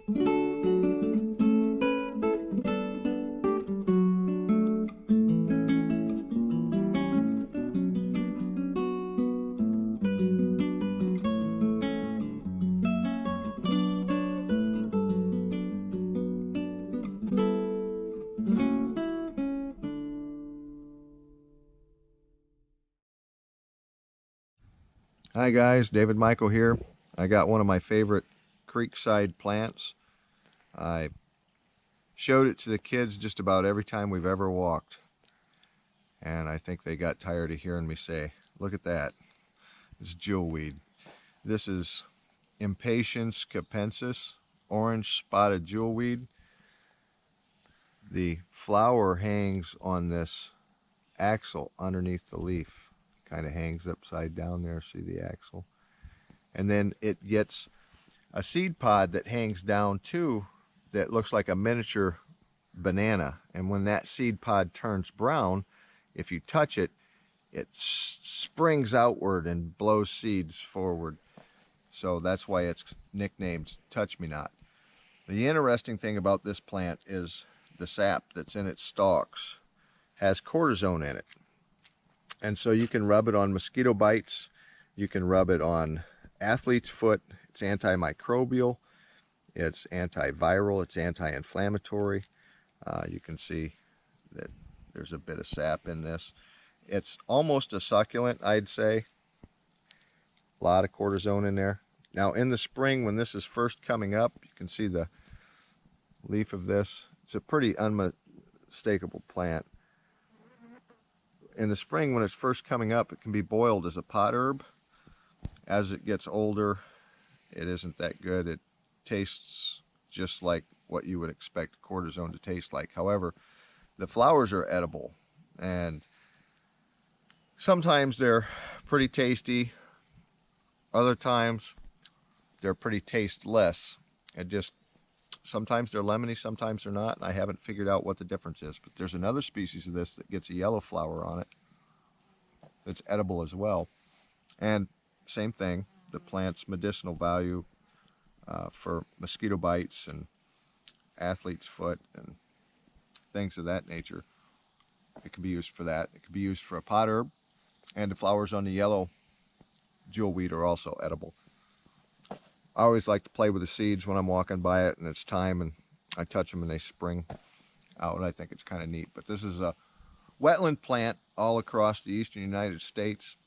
Hi guys, David Michael here. I got one of my favorite creekside plants. I showed it to the kids just about every time we've ever walked. And I think they got tired of hearing me say, look at that, it's jewelweed. This is Impatiens capensis, orange spotted jewelweed. The flower hangs on this axle underneath the leaf. Kind of hangs upside down there, see the axle? And then it gets a seed pod that hangs down too that looks like a miniature banana. And when that seed pod turns brown, if you touch it, it springs outward and blows seeds forward. So that's why it's nicknamed Touch Me Not. The interesting thing about this plant is the sap that's in its stalks has cortisone in it. And so you can rub it on mosquito bites, you can rub it on athlete's foot. It's antimicrobial, it's antiviral, it's anti-inflammatory. You can see that there's a bit of sap in this. It's almost a succulent, I'd say. A lot of cortisone in there. Now in the spring, when this is first coming up, you can see the leaf of this. It's a pretty unmistakable plant. In the spring, when it's first coming up, it can be boiled as a pot herb. As it gets older, it isn't that good. It tastes just like what you would expect cortisone to taste like. However, the flowers are edible, and sometimes they're pretty tasty. Other times, they're pretty tasteless. It just, sometimes they're lemony, sometimes they're not, and I haven't figured out what the difference is. But there's another species of this that gets a yellow flower on it that's edible as well. And same thing, the plant's medicinal value for mosquito bites and athlete's foot and things of that nature. It can be used for that. It can be used for a pot herb, and the flowers on the yellow jewelweed are also edible. I always like to play with the seeds when I'm walking by it and it's time, and I touch them and they spring out. I think it's kind of neat. But this is a wetland plant all across the eastern United States,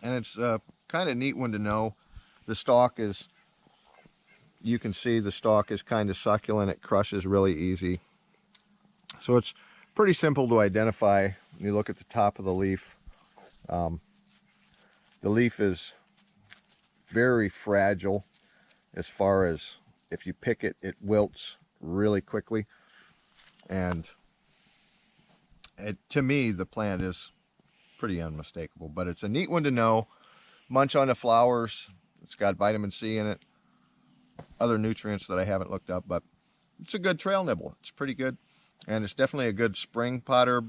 and it's a kind of neat one to know. The stalk is, you can see the stalk is kind of succulent. It crushes really easy. So it's pretty simple to identify. You look at the top of the leaf. The leaf is very fragile as far as if you pick it, it wilts really quickly. And to me, the plant is pretty unmistakable, but it's a neat one to know. Munch on the flowers. It's got vitamin C in it, other nutrients that I haven't looked up, but it's a good trail nibble. It's pretty good, and it's definitely a good spring pot herb,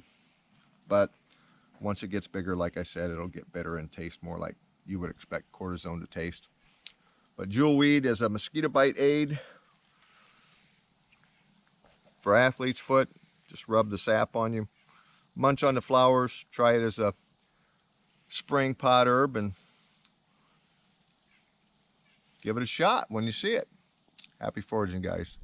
but once it gets bigger, like I said, it'll get bitter and taste more like you would expect cortisone to taste. But jewelweed is a mosquito bite aid for athlete's foot. Just rub the sap on you. Munch on the flowers. Try it as a spring pot herb and give it a shot when you see it. Happy foraging, guys.